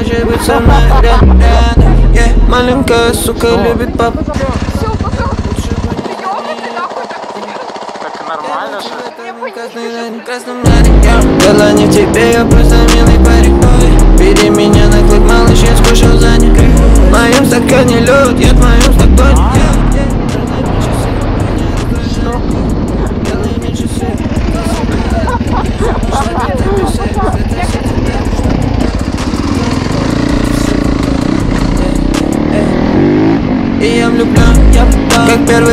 хочет быть со мной рядом, yeah. Маленькая сука любит папу. Нормально же. Дело не в тебе, я просто милый парень. Бери меня на клык, малыш, я скушал за ним. В моем стакане лед, я в моем стакане. И я влюблен, как первый.